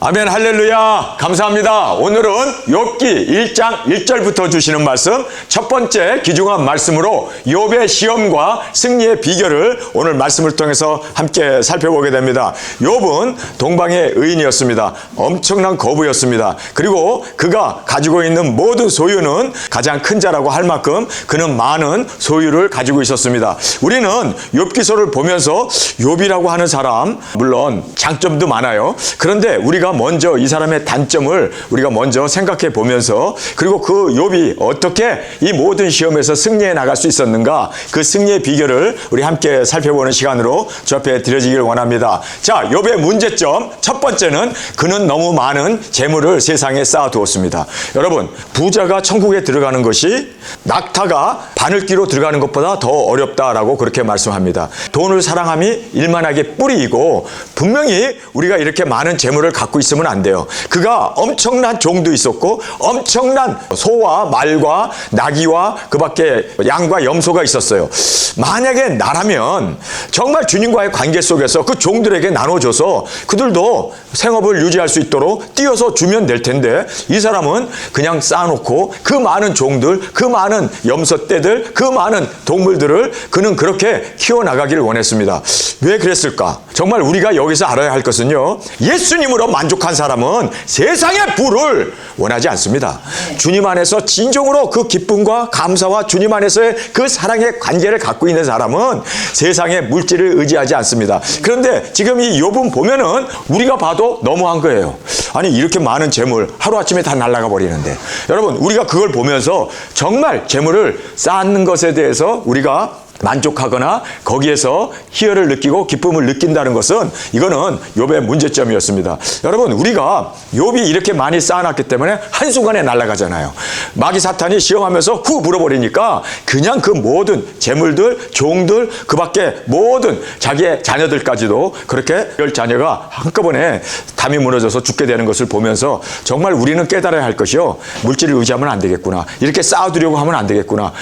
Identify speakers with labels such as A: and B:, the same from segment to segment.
A: 아멘. 할렐루야. 감사합니다. 오늘은 욥기 1장 1절부터 주시는 말씀, 첫 번째 귀중한 말씀으로 욥의 시험과 승리의 비결을 오늘 말씀을 통해서 함께 살펴보게 됩니다. 욥은 동방의 의인이었습니다. 엄청난 거부였습니다. 그리고 그가 가지고 있는 모든 소유는 가장 큰 자라고 할 만큼 그는 많은 소유를 가지고 있었습니다. 우리는 욥기서를 보면서 욥이라고 하는 사람, 물론 장점도 많아요. 그런데 우리가 먼저 이 사람의 단점을 우리가 먼저 생각해 보면서, 그리고 그 욥이 어떻게 이 모든 시험에서 승리해 나갈 수 있었는가, 그 승리의 비결을 우리 함께 살펴보는 시간으로 저 앞에 드려지기를 원합니다. 자, 욥의 문제점 첫 번째는 그는 너무 많은 재물을 세상에 쌓아두었습니다. 여러분, 부자가 천국에 들어가는 것이 낙타가 바늘귀로 들어가는 것보다 더 어렵다라고 그렇게 말씀합니다. 돈을 사랑함이 일만하게 뿌리이고, 분명히 우리가 이렇게 많은 재물을 갖고 있으면 안 돼요. 그가 엄청난 종도 있었고 엄청난 소와 말과 나귀와 그 밖에 양과 염소가 있었어요. 만약에 나라면 정말 주님과의 관계 속에서 그 종들에게 나눠줘서 그들도 생업을 유지할 수 있도록 띄어서 주면 될 텐데, 이 사람은 그냥 쌓아놓고 그 많은 종들, 그 많은 염소떼들, 그 많은 동물들을 그는 그렇게 키워나가기를 원했습니다. 왜 그랬을까? 정말 우리가 여기서 알아야 할 것은요, 예수님으로 만족한 사람은 세상의 부를 원하지 않습니다. 주님 안에서 진정으로 그 기쁨과 감사와 주님 안에서의 그 사랑의 관계를 갖고 있는 사람은 세상의 물질을 의지하지 않습니다. 그런데 지금 이 욥은 보면은 우리가 봐도 너무한 거예요. 아니, 이렇게 많은 재물 하루아침에 다 날아가 버리는데, 여러분, 우리가 그걸 보면서 정말 재물을 쌓는 것에 대해서 우리가 만족하거나 거기에서 희열을 느끼고 기쁨을 느낀다는 것은, 이거는 욥의 문제점이었습니다. 여러분, 우리가 욥이 이렇게 많이 쌓아놨기 때문에 한순간에 날아가잖아요. 마귀 사탄이 시험하면서 후 불어버리니까 그냥 그 모든 재물들, 종들, 그 밖에 모든 자기의 자녀들까지도 그렇게 10자녀가 한꺼번에 담이 무너져서 죽게 되는 것을 보면서 정말 우리는 깨달아야 할 것이요, 물질을 의지하면 안 되겠구나, 이렇게 쌓아두려고 하면 안 되겠구나.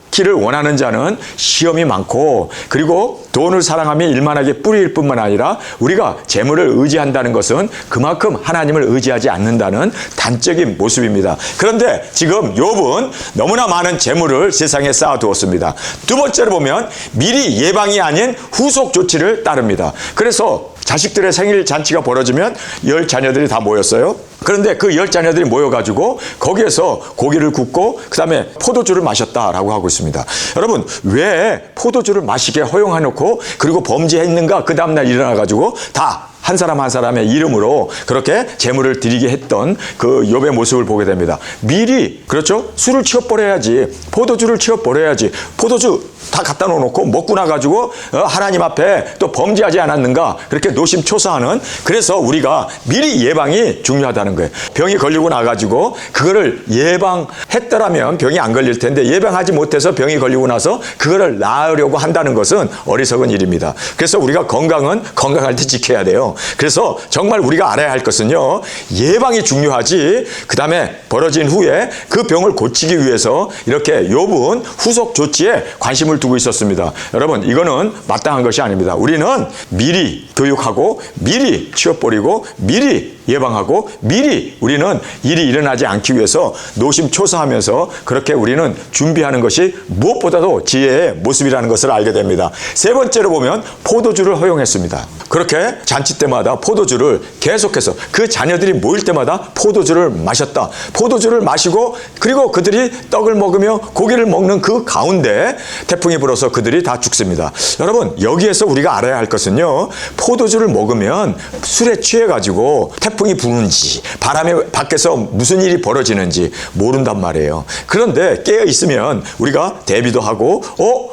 A: 기를 원하는 자는 시험이 많고, 그리고 돈을 사랑하며 일만하게 뿌리일 뿐만 아니라 우리가 재물을 의지한다는 것은 그만큼 하나님을 의지하지 않는다는 단적인 모습입니다. 그런데 지금 욥은 너무나 많은 재물을 세상에 쌓아두었습니다. 두 번째로 보면 미리 예방이 아닌 후속 조치를 따릅니다. 그래서 자식들의 생일 잔치가 벌어지면 10자녀들이 다 모였어요. 그런데 그 10자녀들이 모여가지고 거기에서 고기를 굽고 그 다음에 포도주를 마셨다라고 하고 있습니다. 여러분, 왜 포도주를 마시게 허용해놓고 그리고 범죄했는가? 그 다음날 일어나가지고 다 한 사람 한 사람의 이름으로 그렇게 제물을 드리게 했던 그 욥의 모습을 보게 됩니다. 미리, 그렇죠? 술을 치워버려야지, 포도주를 치워버려야지, 포도주 다 갖다 놓고 먹고 나가지고 하나님 앞에 또 범죄하지 않았는가, 그렇게 노심초사하는, 그래서 우리가 미리 예방이 중요하다는 거예요. 병이 걸리고 나가지고 그거를 예방했더라면 병이 안 걸릴 텐데, 예방하지 못해서 병이 걸리고 나서 그거를 나으려고 한다는 것은 어리석은 일입니다. 그래서 우리가 건강은 건강할 때 지켜야 돼요. 그래서 정말 우리가 알아야 할 것은요, 예방이 중요하지, 그 다음에 벌어진 후에 그 병을 고치기 위해서 이렇게 욥은 후속 조치에 관심을 두고 있었습니다. 여러분, 이거는 마땅한 것이 아닙니다. 우리는 미리 교육하고 미리 치워버리고 미리 예방하고 미리 우리는 일이 일어나지 않기 위해서 노심초사하면서 그렇게 우리는 준비하는 것이 무엇보다도 지혜의 모습이라는 것을 알게 됩니다. 세 번째로 보면 포도주를 허용했습니다. 그렇게 잔치 때마다 포도주를 계속해서 그 자녀들이 모일 때마다 포도주를 마셨다. 포도주를 마시고, 그리고 그들이 떡을 먹으며 고기를 먹는 그 가운데 태풍이 불어서 그들이 다 죽습니다. 여러분, 여기에서 우리가 알아야 할 것은요, 포도주를 먹으면 술에 취해가지고 태풍이 부는지 바람에 밖에서 무슨 일이 벌어지는지 모른단 말이에요. 그런데 깨어 있으면 우리가 대비도 하고,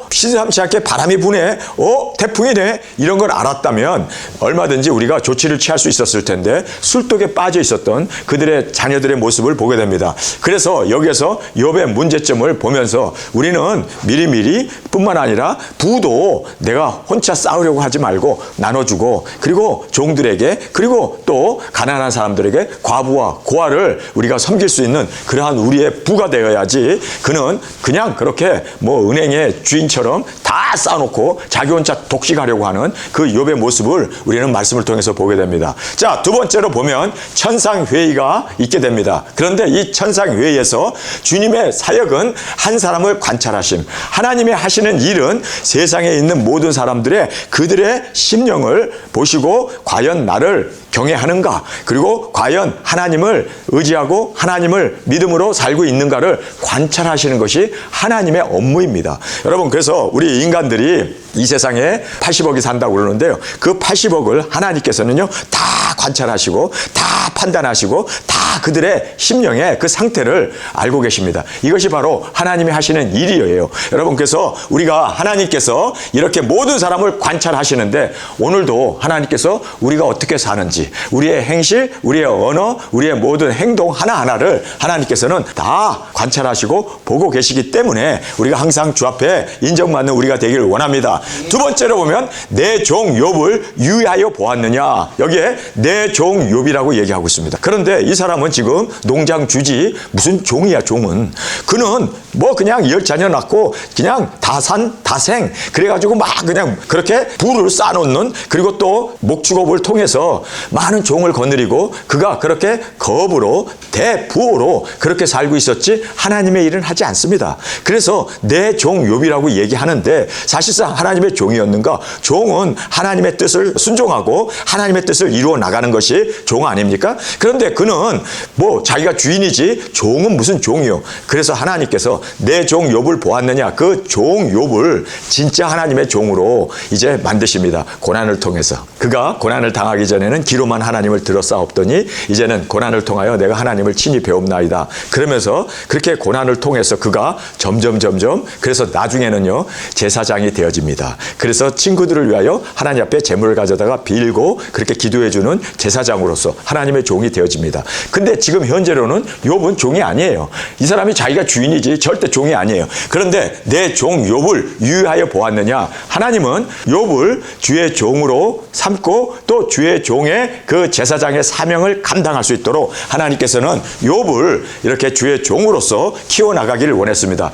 A: 시삼치 않게 바람이 부네, 태풍이네, 이런 걸 알았다면 얼마든지 우리가 조치를 취할 수 있었을 텐데, 술독에 빠져 있었던 그들의 자녀들의 모습을 보게 됩니다. 그래서 여기에서 욥의 문제점을 보면서 우리는 미리미리 뿐만 아니라 부도 내가 혼자 싸우려고 하지 말고 나눠주고, 그리고 종들에게, 그리고 또 가난한 사람들에게, 과부와 고아를 우리가 섬길 수 있는 그러한 우리의 부가 되어야지, 그는 그냥 그렇게 뭐 은행의 주인처럼 다 쌓아놓고 자기 혼자 독식하려고 하는 그 욥의 모습을 우리는 말씀을 통해서 보게 됩니다. 자, 두 번째로 보면 천상회의가 있게 됩니다. 그런데 이 천상회의에서 주님의 사역은 한 사람을 관찰하심, 하나님이 하시는 일은 세상에 있는 모든 사람들의 그들의 심령을 보시고 과연 나를 경외하는가, 그리고 과연 하나님을 의지하고 하나님을 믿음으로 살고 있는가를 관찰하시는 것이 하나님의 업무입니다. 여러분, 그래서 우리 인간들이 이 세상에 80억이 산다고 그러는데요, 그 80억을 하나님께서는요 다 관찰하시고 다 판단하시고 다 그들의 심령의 그 상태를 알고 계십니다. 이것이 바로 하나님이 하시는 일이에요. 여러분, 그래서 우리가 하나님께서 이렇게 모든 사람을 관찰하시는데, 오늘도 하나님께서 우리가 어떻게 사는지, 우리의 행실, 우리의 언어, 우리의 모든 행동 하나하나를 하나님께서는 다 관찰하시고 보고 계시기 때문에 우리가 항상 주 앞에 인정받는 우리가 되기를 원합니다. 두 번째로 보면 내 종 욥을 유의하여 보았느냐, 여기에 내 종 욥이라고 얘기하고 있습니다. 그런데 이 사람은 지금 농장 주지 무슨 종이야. 종은 그는 뭐 그냥 10자녀 낳고 그냥 다생 그래가지고 막 그냥 그렇게 부를 쌓아놓는, 그리고 또 목축업을 통해서 많은 종을 거느리고 그가 그렇게 거부로 대부호로 그렇게 살고 있었지 하나님의 일은 하지 않습니다. 그래서 내 종 욥이라고 얘기하는데 사실상 하나님의 종이었는가? 종은 하나님의 뜻을 순종하고 하나님의 뜻을 이루어 나가는 것이 종 아닙니까? 그런데 그는 뭐 자기가 주인이지 종은 무슨 종이요. 그래서 하나님께서 내 종 욥을 보았느냐, 그 종 욥을 진짜 하나님의 종으로 이제 만드십니다. 고난을 통해서. 그가 고난을 당하기 전에는 기로만 하나님을 들었사옵더니 이제는 고난을 통하여 내가 하나님을 친히 배웁나이다. 그러면서 그렇게 고난을 통해서 그가 점점 그래서 나중에는요 제사장이 되어집니다. 그래서 친구들을 위하여 하나님 앞에 제물을 가져다가 빌고 그렇게 기도해주는 제사장으로서 하나님의 종이 되어집니다. 근데 지금 현재로는 욥은 종이 아니에요. 이 사람이 자기가 주인이지 절대 종이 아니에요. 그런데 내 종 욥을 유의하여 보았느냐, 하나님은 욥을 주의 종으로 삼고 또 주의 종의 그 제사장의 사명을 감당할 수 있도록 하나님께서는 욥을 이렇게 주의 종으로서 키워나가기를 원했습니다.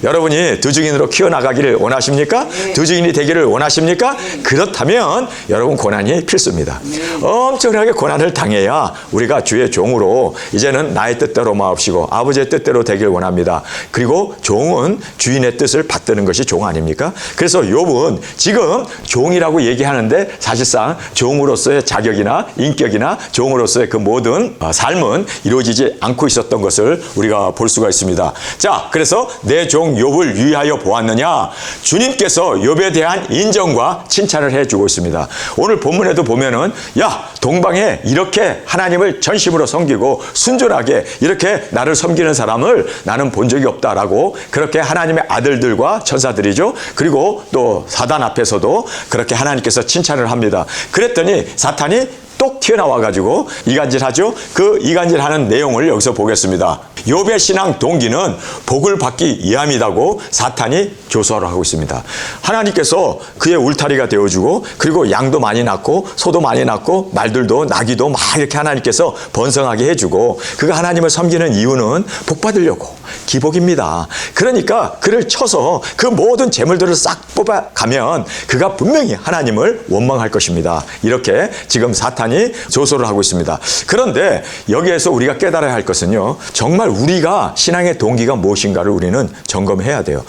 A: 여러분이 두증인으로 키워나가기를 원하십니까? 두증인이 되기를 원하십니까? 그렇다면 여러분 고난이 필수입니다. 엄청나게 고난을 당해야 우리가 주의 종으로 이제는 나의 뜻대로 마옵시고 아버지의 뜻대로 되길 원합니다. 그리고 종은 주인의 뜻을 받드는 것이 종 아닙니까? 그래서 욥은 지금 종이라고 얘기하는데 사실상 종으로서의 자격이나 인격이나 종으로서의 그 모든 삶은 이루어지지 않고 있었던 것을 우리가 볼 수가 있습니다. 자, 그래서 내 종 욥을 유의하여 보았느냐, 주님께서 욥에 대한 인정과 칭찬을 해주고 있습니다. 오늘 본문에도 보면은 야, 동방에 이렇게 하나님을 전심으로 섬기고 순전하게 이렇게 나를 섬기는 사람을 나는 본 적이 없다라고 그렇게 하나님의 아들들과 천사들이죠. 그리고 또 사단 앞에서도 그렇게 하나님께서 칭찬을 합니다. 그랬더니 사탄이 똑 튀어나와가지고 이간질하죠. 그 이간질하는 내용을 여기서 보겠습니다. 욥의 신앙 동기는 복을 받기 위함이라고 사탄이 교수를 하고 있습니다. 하나님께서 그의 울타리가 되어주고 그리고 양도 많이 낳고 소도 많이 낳고 말들도 나귀도 막 이렇게 하나님께서 번성하게 해주고 그가 하나님을 섬기는 이유는 복 받으려고 기복입니다. 그러니까 그를 쳐서 그 모든 재물들을 싹 뽑아가면 그가 분명히 하나님을 원망할 것입니다. 이렇게 지금 사탄이 조소를 하고 있습니다. 그런데 여기에서 우리가 깨달아야 할 것은요, 정말 우리가 신앙의 동기가 무엇인가를 우리는 점검해야 돼요.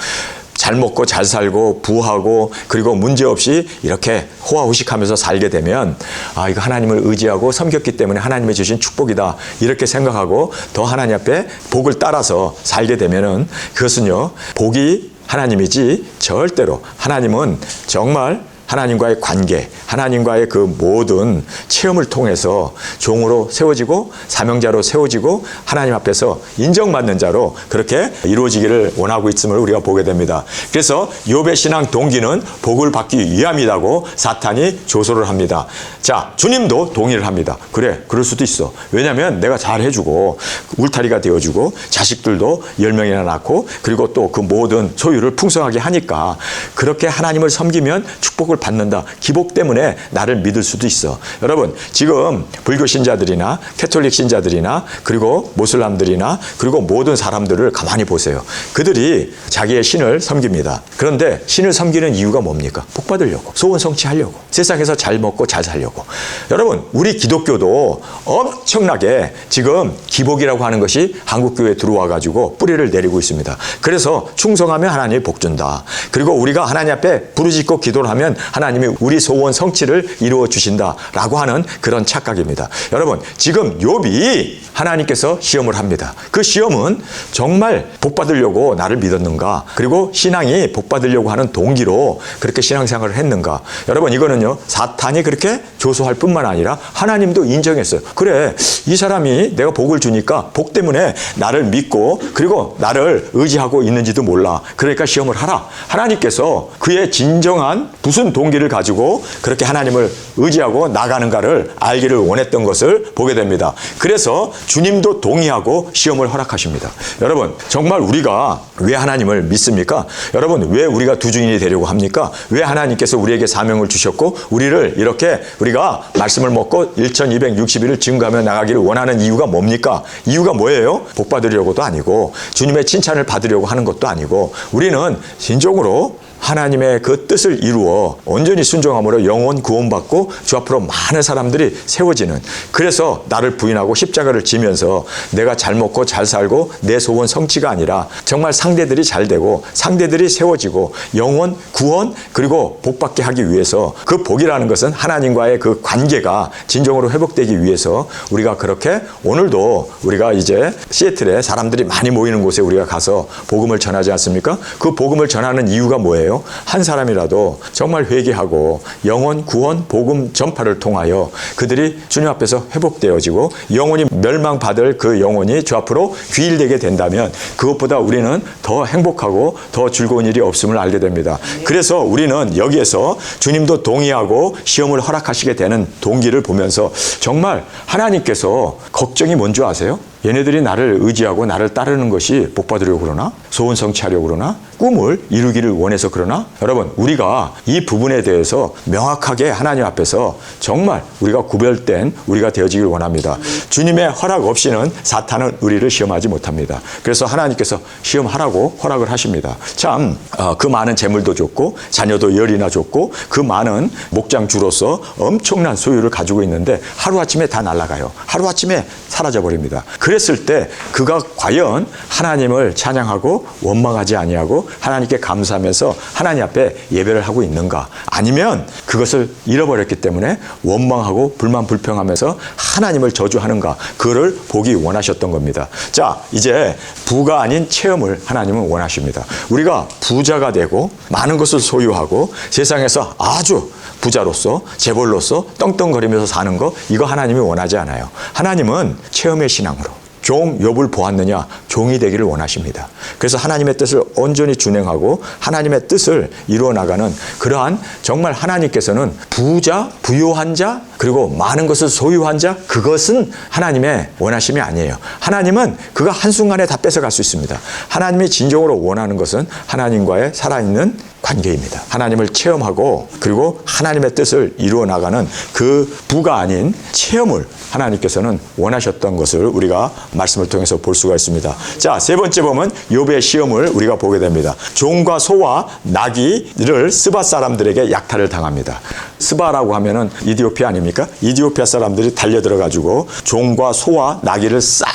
A: 잘 먹고 잘 살고 부하고 그리고 문제없이 이렇게 호화호식하면서 살게 되면 아, 이거 하나님을 의지하고 섬겼기 때문에 하나님이 주신 축복이다 이렇게 생각하고 더 하나님 앞에 복을 따라서 살게 되면은 그것은요 복이 하나님이지 절대로 하나님은 정말 하나님과의 관계, 하나님과의 그 모든 체험을 통해서 종으로 세워지고 사명자로 세워지고 하나님 앞에서 인정받는 자로 그렇게 이루어지기를 원하고 있음을 우리가 보게 됩니다. 그래서 욥의 신앙 동기는 복을 받기 위함이라고 사탄이 조소를 합니다. 자, 주님도 동의를 합니다. 그래, 그럴 수도 있어. 왜냐하면 내가 잘 해주고 울타리가 되어주고 자식들도 10명이나 낳고 그리고 또 그 모든 소유를 풍성하게 하니까 그렇게 하나님을 섬기면 축복을 받는다. 기복 때문에 나를 믿을 수도 있어. 여러분, 지금 불교 신자들이나 캐톨릭 신자들이나 그리고 모슬람들이나 그리고 모든 사람들을 가만히 보세요. 그들이 자기의 신을 섬깁니다. 그런데 신을 섬기는 이유가 뭡니까? 복 받으려고, 소원 성취하려고, 세상에서 잘 먹고 잘 살려고. 여러분, 우리 기독교도 엄청나게 지금 기복이라고 하는 것이 한국교회에 들어와 가지고 뿌리를 내리고 있습니다. 그래서 충성하면 하나님이 복 준다. 그리고 우리가 하나님 앞에 부르짖고 기도를 하면 하나님이 우리 소원 성취를 이루어 주신다라고 하는 그런 착각입니다. 여러분, 지금 욥이 하나님께서 시험을 합니다. 그 시험은 정말 복 받으려고 나를 믿었는가? 그리고 신앙이 복 받으려고 하는 동기로 그렇게 신앙생활을 했는가? 여러분, 이거는요, 사탄이 그렇게 조소할 뿐만 아니라 하나님도 인정했어요. 그래, 이 사람이 내가 복을 주니까 복 때문에 나를 믿고 그리고 나를 의지하고 있는지도 몰라. 그러니까 시험을 하라. 하나님께서 그의 진정한 무슨 동기를 가지고 그렇게 하나님을 의지하고 나가는가를 알기를 원했던 것을 보게 됩니다. 그래서 주님도 동의하고 시험을 허락하십니다. 여러분, 정말 우리가 왜 하나님을 믿습니까? 여러분, 왜 우리가 두 주인이 되려고 합니까? 왜 하나님께서 우리에게 사명을 주셨고 우리를 이렇게 우리가 말씀을 먹고 1260일을 증거하며 나가기를 원하는 이유가 뭡니까? 이유가 뭐예요? 복 받으려고도 아니고 주님의 칭찬을 받으려고 하는 것도 아니고 우리는 진정으로 하나님의 그 뜻을 이루어 온전히 순종함으로 영혼 구원받고 주 앞으로 많은 사람들이 세워지는, 그래서 나를 부인하고 십자가를 지면서 내가 잘 먹고 잘 살고 내 소원 성취가 아니라 정말 상대들이 잘 되고 상대들이 세워지고 영혼 구원 그리고 복받게 하기 위해서, 그 복이라는 것은 하나님과의 그 관계가 진정으로 회복되기 위해서 우리가 그렇게 오늘도 우리가 이제 시애틀에 사람들이 많이 모이는 곳에 우리가 가서 복음을 전하지 않습니까? 그 복음을 전하는 이유가 뭐예요? 한 사람이라도 정말 회개하고 영혼 구원 복음 전파를 통하여 그들이 주님 앞에서 회복되어지고 영혼이 멸망받을 그 영혼이 주 앞으로 귀일되게 된다면 그것보다 우리는 더 행복하고 더 즐거운 일이 없음을 알게 됩니다. 그래서 우리는 여기에서 주님도 동의하고 시험을 허락하시게 되는 동기를 보면서 정말 하나님께서 걱정이 뭔지 아세요? 얘네들이 나를 의지하고 나를 따르는 것이 복 받으려고 그러나? 소원 성취하려고 그러나? 꿈을 이루기를 원해서 그러나? 여러분, 우리가 이 부분에 대해서 명확하게 하나님 앞에서 정말 우리가 구별된 우리가 되어지길 원합니다. 주님의 허락 없이는 사탄은 우리를 시험하지 못합니다. 그래서 하나님께서 시험하라고 허락을 하십니다. 참, 그 많은 재물도 줬고 자녀도 열이나 줬고 그 많은 목장주로서 엄청난 소유를 가지고 있는데 하루아침에 다 날아가요. 하루아침에 사라져버립니다. 그랬을 때 그가 과연 하나님을 찬양하고 원망하지 아니하고 하나님께 감사하면서 하나님 앞에 예배를 하고 있는가? 아니면 그것을 잃어버렸기 때문에 원망하고 불만 불평하면서 하나님을 저주하는가? 그거를 보기 원하셨던 겁니다. 자, 이제 부가 아닌 체험을 하나님은 원하십니다. 우리가 부자가 되고 많은 것을 소유하고 세상에서 아주 부자로서 재벌로서 떵떵거리면서 사는 거, 이거 하나님이 원하지 않아요. 하나님은 체험의 신앙으로 종 욥을 보았느냐? 종이 되기를 원하십니다. 그래서 하나님의 뜻을 온전히 준행하고 하나님의 뜻을 이루어 나가는 그러한, 정말 하나님께서는 부자, 부요한 자, 그리고 많은 것을 소유한 자, 그것은 하나님의 원하심이 아니에요. 하나님은 그가 한순간에 다 뺏어갈 수 있습니다. 하나님이 진정으로 원하는 것은 하나님과의 살아있는 관계입니다. 하나님을 체험하고 그리고 하나님의 뜻을 이루어 나가는 그 부가 아닌 체험을 하나님께서는 원하셨던 것을 우리가 말씀을 통해서 볼 수가 있습니다. 자, 세 번째 보면 욥의 시험을 우리가 보게 됩니다. 종과 소와 나귀를 스바 사람들에게 약탈을 당합니다. 스바라고 하면은 이디오피아 아닙니까? 이디오피아 사람들이 달려들어 가지고 종과 소와 나귀를 싹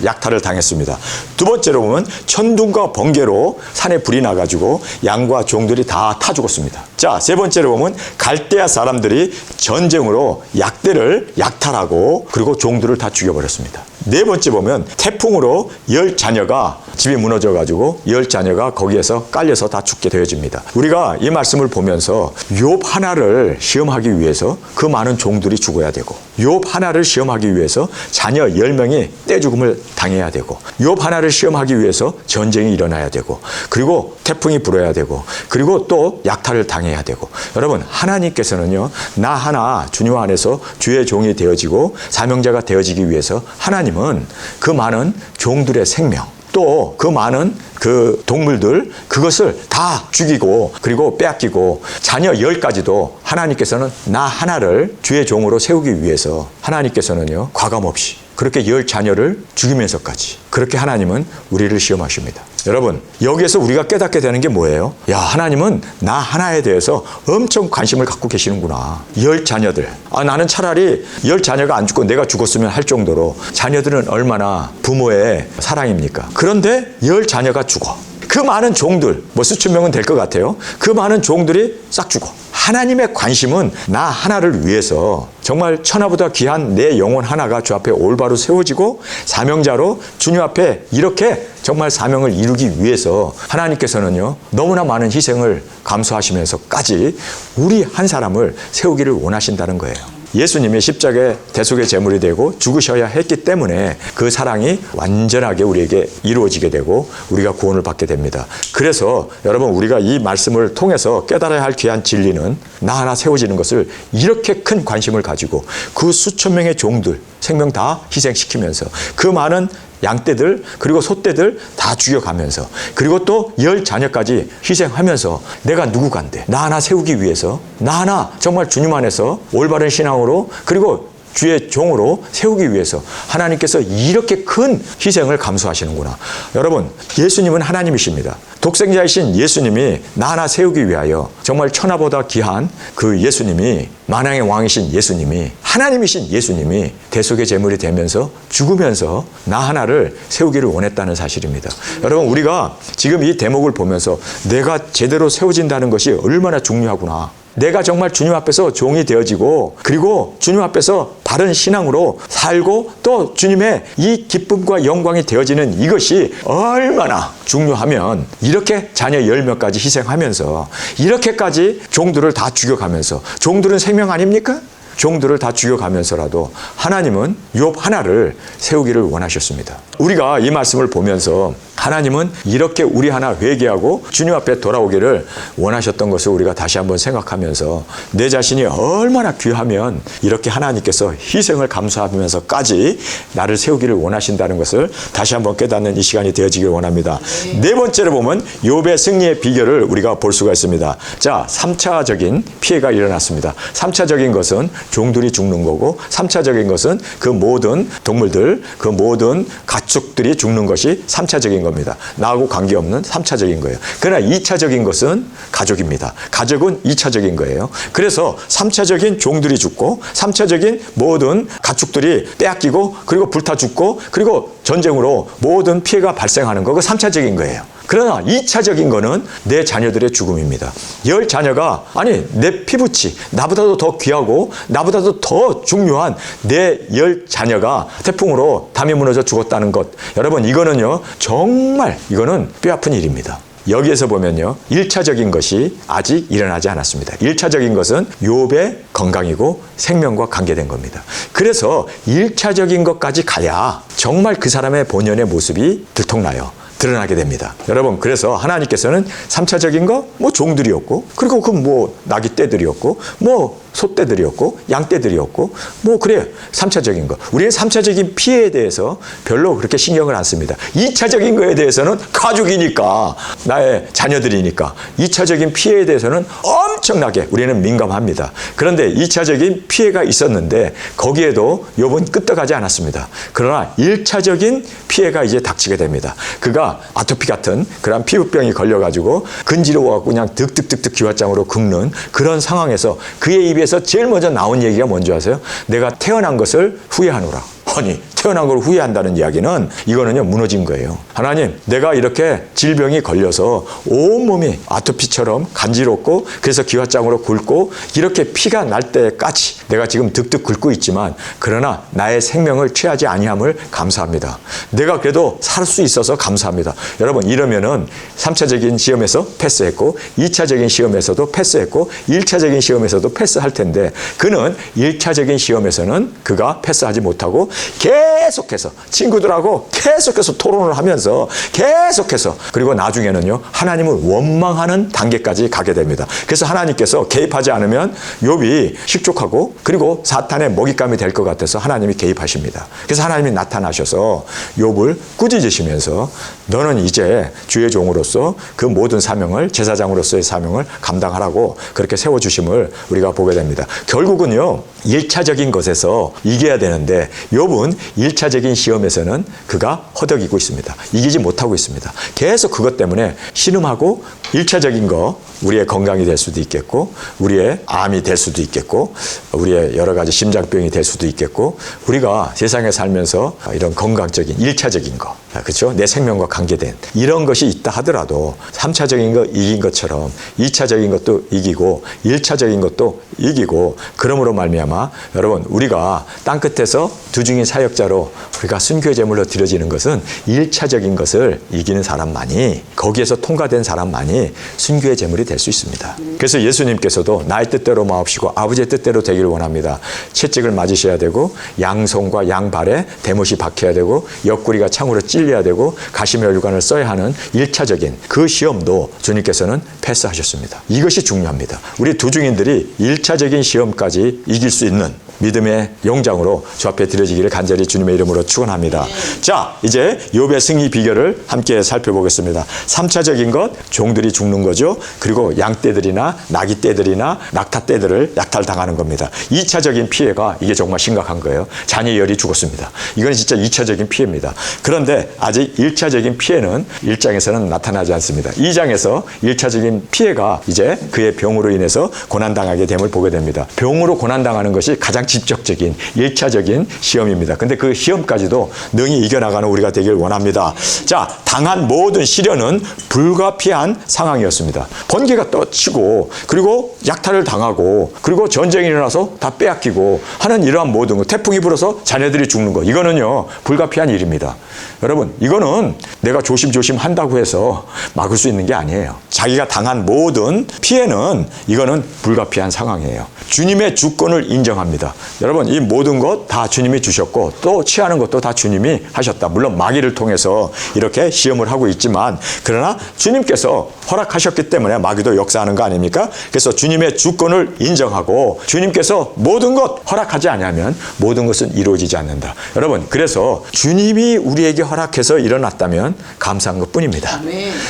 A: 약탈을 당했습니다. 두 번째로 보면 천둥과 번개로 산에 불이 나가지고 양과 종들이 다 타 죽었습니다. 자, 세 번째로 보면 갈대아 사람들이 전쟁으로 약대를 약탈하고 그리고 종들을 다 죽여버렸습니다. 네 번째 보면 태풍으로 10자녀가 집이 무너져가지고 10자녀가 거기에서 깔려서 다 죽게 되어집니다. 우리가 이 말씀을 보면서 욥 하나를 시험하기 위해서 그 많은 종들이 죽어야 되고, 욥 하나를 시험하기 위해서 자녀 10명이 떼죽음을 당해야 되고, 욥 하나를 시험하기 위해서 전쟁이 일어나야 되고, 그리고 태풍이 불어야 되고, 그리고 또 약탈을 당해야 되고. 여러분, 하나님께서는요, 나 하나 주님 안에서 주의 종이 되어지고 사명자가 되어지기 위해서 하나님은 그 많은 종들의 생명, 또 그 많은 그 동물들, 그것을 다 죽이고 그리고 빼앗기고 자녀 10까지도 하나님께서는 나 하나를 주의 종으로 세우기 위해서 하나님께서는요, 과감없이 그렇게 10자녀를 죽이면서까지 그렇게 하나님은 우리를 시험하십니다. 여러분, 여기에서 우리가 깨닫게 되는 게 뭐예요? 야, 하나님은 나 하나에 대해서 엄청 관심을 갖고 계시는구나. 10자녀들. 나는 차라리 10자녀가 안 죽고 내가 죽었으면 할 정도로 자녀들은 얼마나 부모의 사랑입니까? 그런데 10자녀가 죽어. 그 많은 종들, 뭐 수천 명은 될 것 같아요. 그 많은 종들이 싹 죽어. 하나님의 관심은 나 하나를 위해서 정말 천하보다 귀한 내 영혼 하나가 주 앞에 올바로 세워지고 사명자로 주님 앞에 이렇게 정말 사명을 이루기 위해서 하나님께서는요, 너무나 많은 희생을 감수하시면서까지 우리 한 사람을 세우기를 원하신다는 거예요. 예수님이 십자가의 대속의 제물이 되고 죽으셔야 했기 때문에 그 사랑이 완전하게 우리에게 이루어지게 되고 우리가 구원을 받게 됩니다. 그래서 여러분, 우리가 이 말씀을 통해서 깨달아야 할 귀한 진리는 나 하나 세워지는 것을 이렇게 큰 관심을 가지고 그 수천 명의 종들 생명 다 희생시키면서 그 많은 양떼들 그리고 소떼들 다 죽여가면서 그리고 또 10자녀까지 희생하면서 내가 누구간데 나 하나 세우기 위해서 나 하나 정말 주님 안에서 올바른 신앙으로 그리고 주의 종으로 세우기 위해서 하나님께서 이렇게 큰 희생을 감수하시는구나. 여러분, 예수님은 하나님이십니다. 독생자이신 예수님이 나 하나 세우기 위하여 정말 천하보다 귀한 그 예수님이, 만왕의 왕이신 예수님이, 하나님이신 예수님이 대속의 제물이 되면서 죽으면서 나 하나를 세우기를 원했다는 사실입니다. 여러분, 우리가 지금 이 대목을 보면서 내가 제대로 세워진다는 것이 얼마나 중요하구나. 내가 정말 주님 앞에서 종이 되어지고 그리고 주님 앞에서 바른 신앙으로 살고 또 주님의 이 기쁨과 영광이 되어지는 이것이 얼마나 중요하면 이렇게 자녀 10명까지 희생하면서 이렇게까지 종들을 다 죽여가면서, 종들은 생명 아닙니까? 종들을 다 죽여가면서라도 하나님은 욥 하나를 세우기를 원하셨습니다. 우리가 이 말씀을 보면서 하나님은 이렇게 우리 하나 회개하고 주님 앞에 돌아오기를 원하셨던 것을 우리가 다시 한번 생각하면서 내 자신이 얼마나 귀하면 이렇게 하나님께서 희생을 감수하면서까지 나를 세우기를 원하신다는 것을 다시 한번 깨닫는 이 시간이 되어지길 원합니다. 네 번째로 보면 욥의 승리의 비결을 우리가 볼 수가 있습니다. 자, 3차적인 피해가 일어났습니다. 3차적인 것은 종들이 죽는 거고 3차적인 것은 그 모든 동물들, 그 모든 가축들이 죽는 것이 3차적인 겁니다. 나하고 관계없는 3차적인 거예요. 그러나 2차적인 것은 가족입니다. 가족은 2차적인 거예요. 그래서 3차적인 종들이 죽고 3차적인 모든 가축들이 빼앗기고 그리고 불타 죽고 그리고 전쟁으로 모든 피해가 발생하는 거, 그 3차적인 거예요. 그러나 2차적인 거는 내 자녀들의 죽음입니다. 10자녀가 아니 내 피부치, 나보다도 더 귀하고 나보다도 더 중요한 내 10자녀가 태풍으로 담이 무너져 죽었다는 것, 여러분 이거는요 정말 이거는 뼈아픈 일입니다. 여기에서 보면요 1차적인 것이 아직 일어나지 않았습니다. 1차적인 것은 욥의 건강이고 생명과 관계된 겁니다. 그래서 1차적인 것까지 가야 정말 그 사람의 본연의 모습이 들통나요. 드러나게 됩니다. 여러분, 그래서 하나님께서는 3차적인 거, 뭐 종들이었고, 그리고 그 뭐 나귀 떼들이었고, 뭐 소떼들이었고, 양떼들이었고, 뭐 그래요. 3차적인 거. 우리는 3차적인 피해에 대해서 별로 그렇게 신경을 안 씁니다. 2차적인 거에 대해서는 가족이니까, 나의 자녀들이니까, 2차적인 피해에 대해서는 엄청나게 우리는 민감합니다. 그런데 2차적인 피해가 있었는데 거기에도 욥은 끄떡하지 않았습니다. 그러나 1차적인 피해가 이제 닥치게 됩니다. 그가 아토피 같은 그런 피부병이 걸려가지고 근지러워갖고 그냥 득득득득 기왓장으로 긁는 그런 상황에서 그의 입에서 제일 먼저 나온 얘기가 뭔지 아세요? 내가 태어난 것을 후회하노라. 영원히 태어난 걸 후회한다는 이야기는 이거는요 무너진 거예요. 하나님, 내가 이렇게 질병이 걸려서 온몸이 아토피처럼 간지럽고 그래서 기와장으로 굵고 이렇게 피가 날 때까지 내가 지금 득득 긁고 있지만 그러나 나의 생명을 취하지 아니함을 감사합니다. 내가 그래도 살 수 있어서 감사합니다. 여러분, 이러면은 3차적인 시험에서 패스했고 2차적인 시험에서도 패스했고 1차적인 시험에서도 패스할 텐데 그는 1차적인 시험에서는 그가 패스하지 못하고 계속해서 친구들하고 계속해서 토론을 하면서 계속해서 그리고 나중에는요 하나님을 원망하는 단계까지 가게 됩니다. 그래서 하나님께서 개입하지 않으면 욥이 식족하고 그리고 사탄의 먹잇감이 될 것 같아서 하나님이 개입하십니다. 그래서 하나님이 나타나셔서 욥을 꾸짖으시면서 너는 이제 주의 종으로서 그 모든 사명을 제사장으로서의 사명을 감당하라고 그렇게 세워주심을 우리가 보게 됩니다. 결국은요 1차적인 것에서 이겨야 되는데 욥은 1차적인 시험에서는 그가 허덕이고 있습니다. 이기지 못하고 있습니다. 계속 그것 때문에 신음하고 1차적인 거 우리의 건강이 될 수도 있겠고 우리의 암이 될 수도 있겠고 우리의 여러 가지 심장병이 될 수도 있겠고 우리가 세상에 살면서 이런 건강적인 1차적인 거 그렇죠? 내 생명과 관계된 이런 것이 있다 하더라도 3차적인 거 이긴 것처럼 2차적인 것도 이기고 1차적인 것도 이기고 그러므로 말미암아 여러분 우리가 땅끝에서 두중인 사역자로 우리가 순교의 제물로 드려지는 것은 1차적인 것을 이기는 사람만이 거기에서 통과된 사람만이 순교의 제물이 될 수 있습니다. 그래서 예수님께서도 나의 뜻대로 마옵시고 아버지의 뜻대로 되기를 원합니다. 채찍을 맞으셔야 되고 양손과 양발에 대못이 박혀야 되고 옆구리가 창으로 찔려야 되고 가시며 혈관을 써야 하는 1차적인 그 시험도 주님께서는 패스하셨습니다. 이것이 중요합니다. 우리 두중인들이 1차적인 시험까지 이길 수 있는 믿음의 용장으로 주 앞에 드려지기를 간절히 주님의 이름으로 축원합니다. 자, 이제 욥의 승리 비결을 함께 살펴보겠습니다. 3차적인 것, 종들이 죽는 거죠. 그리고 양떼들이나 나귀떼들이나 낙타떼들을 약탈당하는 겁니다. 2차적인 피해가 이게 정말 심각한 거예요. 자녀 열이 죽었습니다. 이건 진짜 2차적인 피해입니다. 그런데 아직 1차적인 피해는 1장에서는 나타나지 않습니다. 2장에서 1차적인 피해가 이제 그의 병으로 인해서 고난당하게 됨을 보게 됩니다. 병으로 고난당하는 것이 가장 직접적인 1차적인 시험입니다. 근데 그 시험까지도 능히 이겨나가는 우리가 되길 원합니다. 자, 당한 모든 시련은 불가피한 상황이었습니다. 번개가 떠치고 그리고 약탈을 당하고 그리고 전쟁이 일어나서 다 빼앗기고 하는 이러한 모든 것, 태풍이 불어서 자녀들이 죽는 거 이거는요 불가피한 일입니다. 여러분 이거는 내가 조심조심 한다고 해서 막을 수 있는 게 아니에요. 자기가 당한 모든 피해는 이거는 불가피한 상황이에요. 주님의 주권을 인정합니다. 여러분 이 모든 것 다 주님이 주셨고 또 취하는 것도 다 주님이 하셨다. 물론 마귀를 통해서 이렇게 시험을 하고 있지만 그러나 주님께서 허락하셨기 때문에 마귀도 역사하는 거 아닙니까? 그래서 주님의 주권을 인정하고 주님께서 모든 것 허락하지 않으면 모든 것은 이루어지지 않는다. 여러분 그래서 주님이 우리에게 허락해서 일어났다면 감사한 것뿐입니다.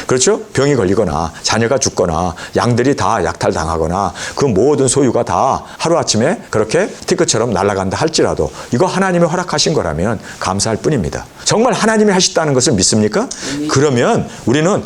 A: 그렇죠? 병이 걸리거나 자녀가 죽거나 양들이 다 약탈당하거나 그 모든 소유가 다 하루아침에 그렇게 티끌처럼 날아간다 할지라도 이거 하나님이 허락하신 거라면 감사할 뿐입니다. 정말 하나님이 하셨다는 것을 믿습니까? 그러면 우리는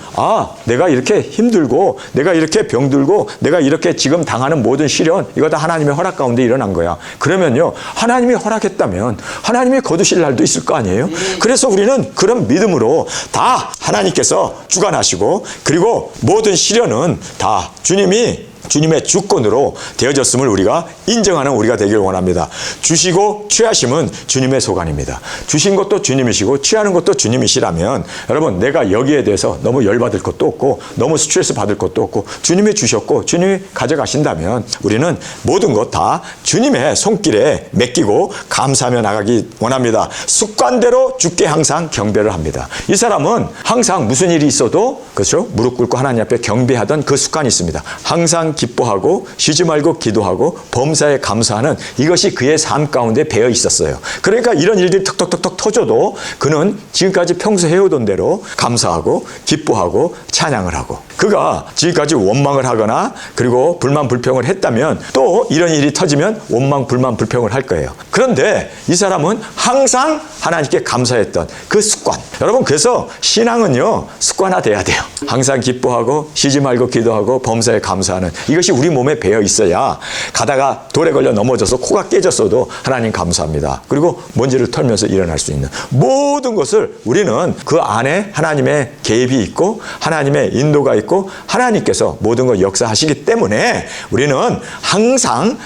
A: 내가 이렇게 힘들고 내가 이렇게 병들고 내가 이렇게 지금 당하는 모든 시련 이거 다 하나님의 허락 가운데 일어난 거야. 그러면요 하나님이 허락했다면 하나님이 거두실 날도 있을 거 아니에요? 그래서 우리는 그런 믿음으로 다 하나님께서 주관하시고 그리고 모든 시련은 다 주님의 주권으로 되어졌음을 우리가 인정하는 우리가 되길 원합니다. 주시고 취하심은 주님의 소관입니다. 주신 것도 주님이시고 취하는 것도 주님이시라면 여러분 내가 여기에 대해서 너무 열받을 것도 없고 너무 스트레스 받을 것도 없고 주님이 주셨고 주님이 가져가신다면 우리는 모든 것 다 주님의 손길에 맡기고 감사하며 나가기 원합니다. 습관대로 주께 항상 경배를 합니다. 이 사람은 항상 무슨 일이 있어도 그렇죠? 무릎 꿇고 하나님 앞에 경배하던 그 습관이 있습니다. 항상 기뻐하고 쉬지 말고 기도하고 범사에 감사하는 이것이 그의 삶 가운데 배어 있었어요. 그러니까 이런 일들이 턱턱턱턱 터져도 그는 지금까지 평소 해오던 대로 감사하고 기뻐하고 찬양을 하고 그가 지금까지 원망을 하거나 그리고 불만 불평을 했다면 또 이런 일이 터지면 원망 불만 불평을 할 거예요. 그런데 이 사람은 항상 하나님께 감사했던 그 습관. 여러분 그래서 신앙은요 습관화돼야 돼요. 항상 기뻐하고 쉬지 말고 기도하고 범사에 감사하는 이것이 우리 몸에 배어 있어야 가다가 돌에 걸려 넘어져서 코가 깨졌어도 하나님 감사합니다. 그리고 먼지를 털면서 일어날 수 있는 모든 것을 우리는 그 안에 하나님의 개입이 있고 하나님의 인도가 있고 하나님께서 모든 걸 역사하시기 때문에 우리는 항상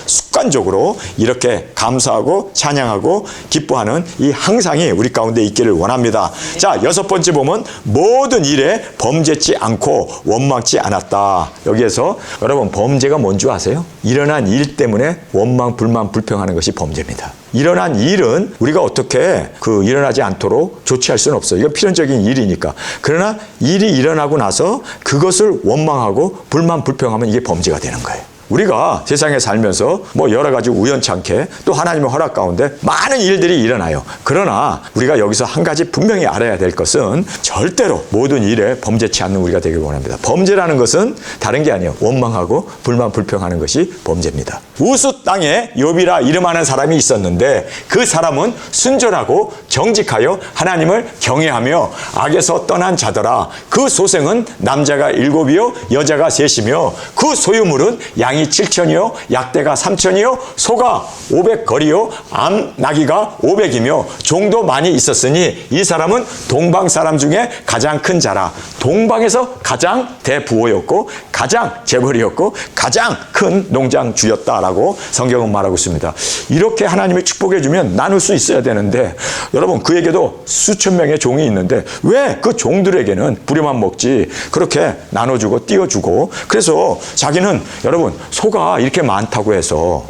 A: 습관적으로 이렇게 감사하고 찬양하고 기뻐하는 이 항상이 우리 가운데 있기를 원합니다. 자, 6번째 보면 모든 일에 범죄치 않고 원망치 않았다. 여기에서 여러분 범죄가 뭔지 아세요? 일어난 일 때문에 원망, 불만, 불평하는 것이 범죄입니다. 일어난 일은 우리가 어떻게 일어나지 않도록 조치할 수는 없어요. 이건 필연적인 일이니까. 그러나 일이 일어나고 나서 그것을 원망하고 불만, 불평하면 이게 범죄가 되는 거예요. 우리가 세상에 살면서 여러 가지 우연찮게 또 하나님의 허락 가운데 많은 일들이 일어나요. 그러나 우리가 여기서 한 가지 분명히 알아야 될 것은 절대로 모든 일에 범죄치 않는 우리가 되길 원합니다. 범죄라는 것은 다른 게 아니에요. 원망하고 불만 불평하는 것이 범죄입니다. 우스 땅에 욥이라 이름하는 사람이 있었는데 그 사람은 순전하고 정직하여 하나님을 경외하며 악에서 떠난 자더라. 그 소생은 남자가 7이요 여자가 3이며 그 소유물은 양이 7천이요 약대가 3천이요 소가 500거리요 암나귀가 500이며 종도 많이 있었으니 이 사람은 동방 사람 중에 가장 큰 자라. 동방에서 가장 대부호였고 가장 재벌이었고 가장 큰 농장주였다라고 성경은 말하고 있습니다. 이렇게 하나님이 축복해 주면 나눌 수 있어야 되는데 여러분 그에게도 수천 명의 종이 있는데 왜 그 종들에게는 부려만 먹지 그렇게 나눠주고 띄워주고 그래서 자기는 여러분 소가 이렇게 많다고 해서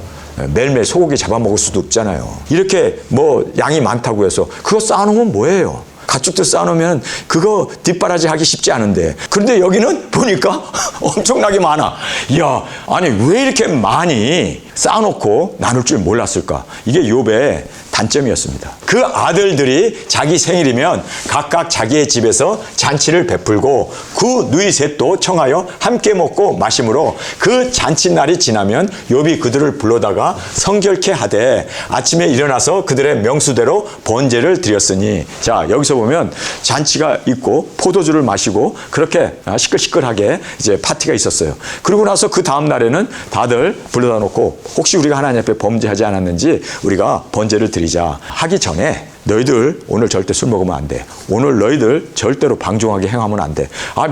A: 매일매일 소고기 잡아먹을 수도 없잖아요. 이렇게 양이 많다고 해서 그거 쌓아놓으면 뭐예요? 가축들 쌓아놓으면 그거 뒷바라지 하기 쉽지 않은데 그런데 여기는 보니까 엄청나게 많아. 이야, 아니 왜 이렇게 많이 쌓아놓고 나눌 줄 몰랐을까? 이게 욥의 단점이었습니다. 그 아들들이 자기 생일이면 각각 자기의 집에서 잔치를 베풀고 그 누이 셋도 청하여 함께 먹고 마심으로 그 잔치날이 지나면 욥이 그들을 불러다가 성결케 하되 아침에 일어나서 그들의 명수대로 번제를 드렸으니 자 여기서 보면 잔치가 있고 포도주를 마시고 그렇게 시끌시끌하게 이제 파티가 있었어요. 그러고 나서 그 다음 날에는 다들 불러다 놓고 혹시 우리가 하나님 앞에 범죄하지 않았는지 우리가 번제를 드리자 하기 전에 너희들 오늘 절대 술 먹으면 안 돼. 오늘 너희들 절대로 방종하게 행하면 안 돼.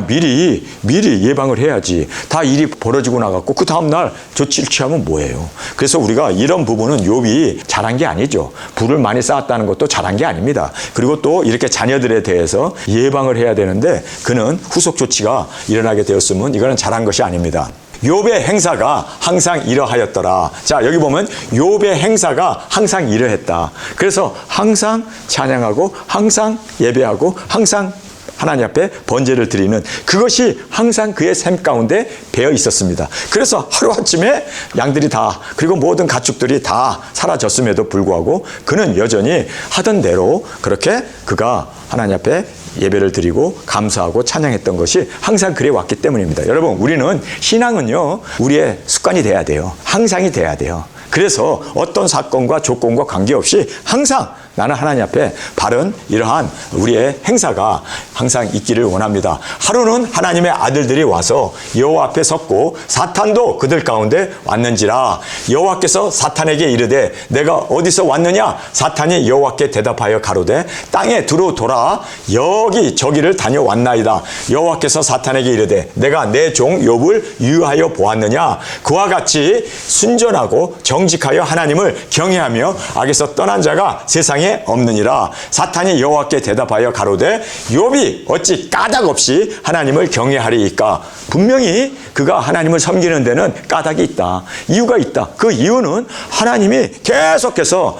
A: 미리 예방을 해야지. 다 일이 벌어지고 나갔고 그 다음날 조치를 취하면 뭐예요. 그래서 우리가 이런 부분은 욥이 잘한 게 아니죠. 불을 많이 쌓았다는 것도 잘한 게 아닙니다. 그리고 또 이렇게 자녀들에 대해서 예방을 해야 되는데 그는 후속 조치가 일어나게 되었으면 이거는 잘한 것이 아닙니다. 욥의 행사가 항상 이러하였더라. 자, 여기 보면 욥의 행사가 항상 이러했다. 그래서 항상 찬양하고 항상 예배하고 항상 하나님 앞에 번제를 드리는 그것이 항상 그의 삶 가운데 배어 있었습니다. 그래서 하루아침에 양들이 다 그리고 모든 가축들이 다 사라졌음에도 불구하고 그는 여전히 하던 대로 그렇게 그가 하나님 앞에 예배를 드리고 감사하고 찬양했던 것이 항상 그래 왔기 때문입니다. 여러분 우리는 신앙은요 우리의 습관이 돼야 돼요. 항상이 돼야 돼요. 그래서 어떤 사건과 조건과 관계없이 항상 나는 하나님 앞에 바른 이러한 우리의 행사가 항상 있기를 원합니다. 하루는 하나님의 아들들이 와서 여호와 앞에 섰고 사탄도 그들 가운데 왔는지라. 여호와께서 사탄에게 이르되 내가 어디서 왔느냐? 사탄이 여호와께 대답하여 가로되 땅에 두루 돌아 여기 저기를 다녀왔나이다. 여호와께서 사탄에게 이르되 내가 내 종 욥을 유하여 보았느냐? 그와 같이 순전하고 정직하여 하나님을 경외하며 악에서 떠난 자가 세상에 없느니라. 사탄이 여호와께 대답하여 가로되 욥이 어찌 까닭 없이 하나님을 경외하리이까? 분명히 그가 하나님을 섬기는 데는 까닭이 있다. 이유가 있다. 그 이유는 하나님이 계속해서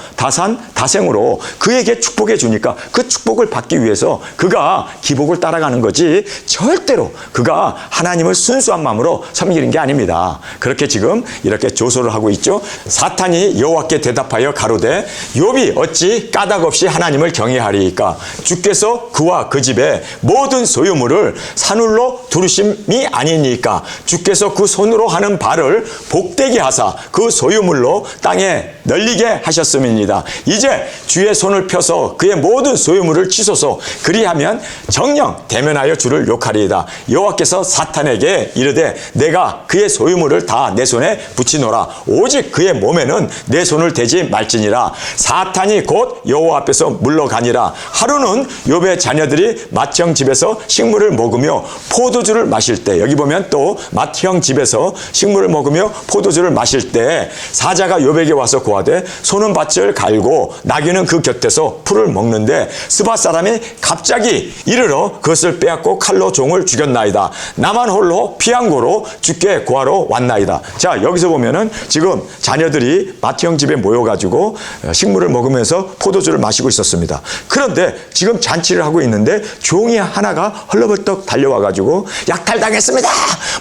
A: 다생으로 그에게 축복해 주니까 그 축복을 받기 위해서 그가 기복을 따라가는 거지 절대로 그가 하나님을 순수한 마음으로 섬기는 게 아닙니다. 그렇게 지금 이렇게 조소를 하고 있죠. 사탄이 여호와께 대답하여 가로되 욥이 어찌 까닭 없이 하나님을 경외하리이까 주께서 그와 그 집의 모든 소유물을 산울로 두르심이 아니니까 주께서 그 손으로 하는 바를 복되게 하사 그 소유물로 땅에 널리게 하셨음이니이다. 이제 주의 손을 펴서 그의 모든 소유물을 치소서. 그리하면 정녕 대면하여 주를 욕하리이다. 여호와께서 사탄에게 이르되 내가 그의 소유물을 다 내 손에 붙이노라. 오직 그의 몸에는 내 손을 대지 말지니라. 사탄이 곧 여호와 앞에서 물러가니라. 하루는 욥의 자녀들이 맏형 집에서 식물을 먹으며 포도주를 마실 때, 여기 보면 또 맏형 집에서 식물을 먹으며 포도주를 마실 때 사자가 욥에게 와서 고하되 소는 밭을 갈고 나귀는 그 곁에서 풀을 먹는데 스바 사람이 갑자기 이르러 그것을 빼앗고 칼로 종을 죽였나이다. 나만 홀로 피한고로 주께 구하러 왔나이다. 자, 여기서 보면은 지금 자녀들이 맏형 집에 모여가지고 식물을 먹으면서 포도주를 마시고 있었습니다. 그런데 지금 잔치를 하고 있는데 종이 하나가 헐레벌떡 달려와가지고 약탈당했습니다.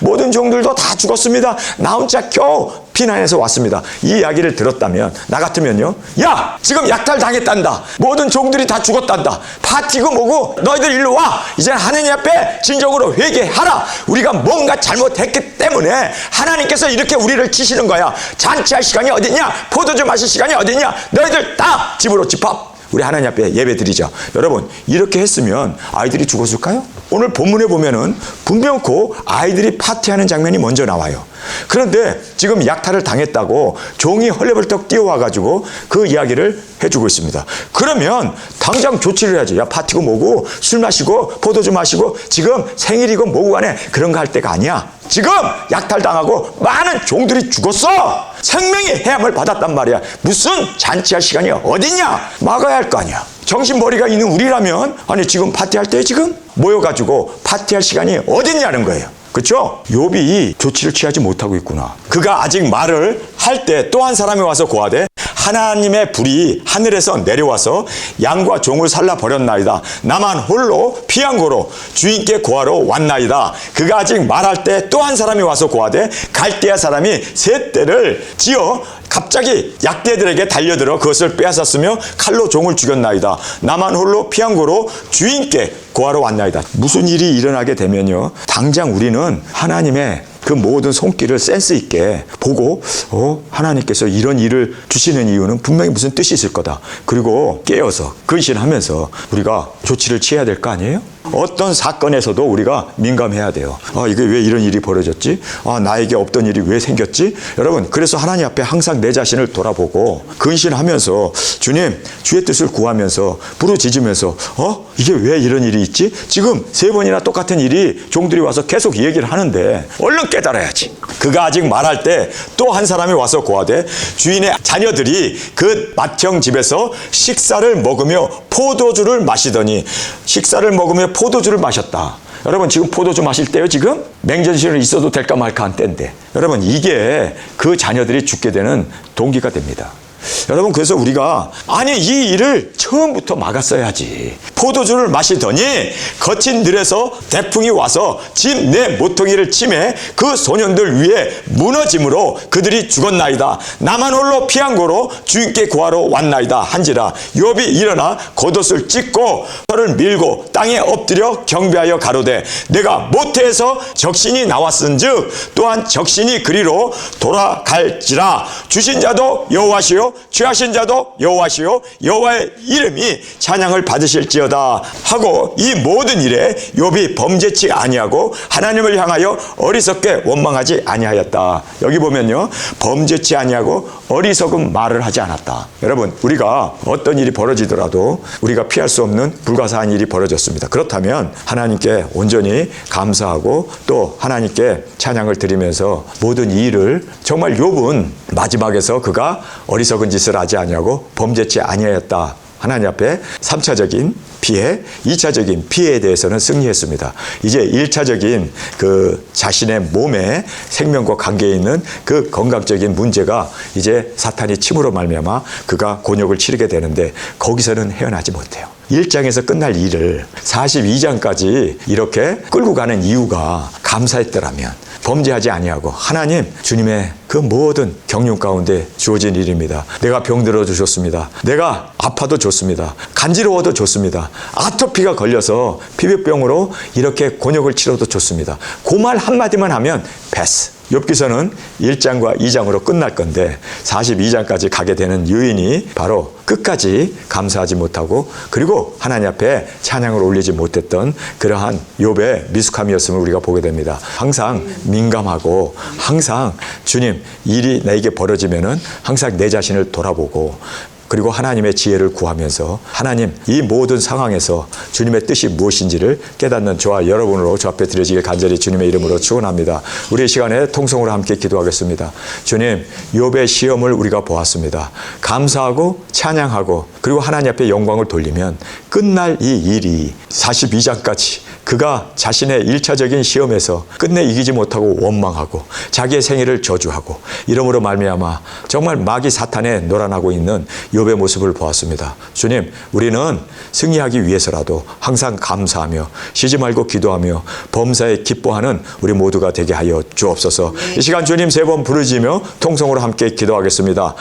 A: 모든 종들도 다 죽었습니다. 나 혼자 겨우 피난해서 왔습니다. 이 이야기를 들었다면 나 같으면요, 야 지금 약탈당했단다. 모든 종들이 다 죽었단다. 파티고 뭐고 너희들 일로 와. 이제 하나님 앞에 진정으로 회개하라. 우리가 뭔가 잘못했기 때문에 하나님께서 이렇게 우리를 치시는 거야. 잔치할 시간이 어딨냐, 포도주 마실 시간이 어딨냐, 너희들 다 집으로 집합. 우리 하나님 앞에 예배 드리자. 여러분, 이렇게 했으면 아이들이 죽었을까요? 오늘 본문에 보면은 분명코 아이들이 파티하는 장면이 먼저 나와요. 그런데 지금 약탈을 당했다고 종이 헐레벌떡 뛰어와가지고 그 이야기를 해주고 있습니다. 그러면 당장 조치를 해야지. 야, 파티고 뭐고 술 마시고 포도주 마시고 지금 생일이고 뭐고 간에 그런 거 할 때가 아니야. 지금 약탈당하고 많은 종들이 죽었어. 생명의 해함을 받았단 말이야. 무슨 잔치할 시간이 어딨냐. 막아야 할 거 아니야. 정신머리가 있는 우리라면 아니 지금 파티할 때 지금 모여가지고 파티할 시간이 어딨냐는 거예요. 그렇죠? 욥이 조치를 취하지 못하고 있구나. 그가 아직 말을 할 때 또 한 사람이 와서 고하되 하나님의 불이 하늘에서 내려와서 양과 종을 살라 버렸나이다. 나만 홀로 피한고로 주인께 고하러 왔나이다. 그가 아직 말할 때 또 한 사람이 와서 고하되 갈대아 사람이 세 떼를 지어 갑자기 약대들에게 달려들어 그것을 빼앗았으며 칼로 종을 죽였나이다. 나만 홀로 피한고로 주인께 고하러 왔나이다. 무슨 일이 일어나게 되면요, 당장 우리는 하나님의 그 모든 손길을 센스 있게 보고 하나님께서 이런 일을 주시는 이유는 분명히 무슨 뜻이 있을 거다. 그리고 깨어서 근신하면서 우리가 조치를 취해야 될 거 아니에요? 어떤 사건에서도 우리가 민감해야 돼요. 이게 왜 이런 일이 벌어졌지? 나에게 없던 일이 왜 생겼지? 여러분, 그래서 하나님 앞에 항상 내 자신을 돌아보고 근신하면서 주님, 주의 뜻을 구하면서 부르짖으면서 이게 왜 이런 일이 있지? 지금 3번이나 똑같은 일이 종들이 와서 계속 얘기를 하는데 얼른 깨달아야지. 그가 아직 말할 때 또 한 사람이 와서 고하되 주인의 자녀들이 그 맏형 집에서 식사를 먹으며 포도주를 마시더니, 식사를 먹으며 포도주를 마셨다. 여러분, 지금 포도주 마실 때요, 지금? 맹전실은 있어도 될까 말까 한 때인데. 여러분, 이게 그 자녀들이 죽게 되는 동기가 됩니다. 여러분, 그래서 우리가 아니 이 일을 처음부터 막았어야지. 포도주를 마시더니 거친 들에서 대풍이 와서 집 내 모퉁이를 치매 그 소년들 위에 무너짐으로 그들이 죽었나이다. 나만 홀로 피한고로 주인께 구하러 왔나이다 한지라. 욥이 일어나 겉옷을 찢고 혀를 밀고 땅에 엎드려 경배하여 가로되 내가 모태에서 적신이 나왔은즉 또한 적신이 그리로 돌아갈지라. 주신 자도 여호와시요 취하신 자도 여호와시요 여호와의 이름이 찬양을 받으실지어다 하고 이 모든 일에 욥이 범죄치 아니하고 하나님을 향하여 어리석게 원망하지 아니하였다. 여기 보면요, 범죄치 아니하고 어리석은 말을 하지 않았다. 여러분, 우리가 어떤 일이 벌어지더라도 우리가 피할 수 없는 불가사한 일이 벌어졌습니다. 그렇다면 하나님께 온전히 감사하고 또 하나님께 찬양을 드리면서 모든 이 일을, 정말 욥은 마지막에서 그가 어리석은 짓을 하지 아니하고 범죄치 아니하였다. 하나님 앞에 3차적인 피해, 2차적인 피해에 대해서는 승리했습니다. 이제 1차적인 그 자신의 몸에 생명과 관계에 있는 그 건강적인 문제가 이제 사탄이 침으로 말미암아 그가 곤욕을 치르게 되는데 거기서는 헤어나지 못해요. 1장에서 끝날 일을 42장까지 이렇게 끌고 가는 이유가 감사했더라면, 범죄하지 아니하고 하나님, 주님의 그 그 모든 경륜 가운데 주어진 일입니다. 내가 병들어 주셨습니다. 내가 아파도 좋습니다. 간지러워도 좋습니다. 아토피가 걸려서 피부병으로 이렇게 곤욕을 치러도 좋습니다. 그 말 한마디만 하면 패스. 욥기서는 1장과 2장으로 끝날 건데 42장까지 가게 되는 요인이 바로 끝까지 감사하지 못하고 그리고 하나님 앞에 찬양을 올리지 못했던 그러한 욥의 미숙함이었음을 우리가 보게 됩니다. 항상 민감하고 항상 주님 일이 나에게 벌어지면은 항상 내 자신을 돌아보고 그리고 하나님의 지혜를 구하면서 하나님 이 모든 상황에서 주님의 뜻이 무엇인지를 깨닫는 저와 여러분으로 저 앞에 드려지길 간절히 주님의 이름으로 축원합니다. 우리 이 시간에 통성으로 함께 기도하겠습니다. 주님, 욥의 시험을 우리가 보았습니다. 감사하고 찬양하고 그리고 하나님 앞에 영광을 돌리면 끝날 이 일이 42장까지 그가 자신의 1차적인 시험에서 끝내 이기지 못하고 원망하고 자기의 생애를 저주하고 이러므로 말미암아 정말 마귀 사탄에 놀아나고 있는 욥의 모습을 보았습니다. 주님, 우리는 승리하기 위해서라도 항상 감사하며 쉬지 말고 기도하며 범사에 기뻐하는 우리 모두가 되게 하여 주옵소서. 이 시간 주님 세 번 부르짖으며 통성으로 함께 기도하겠습니다.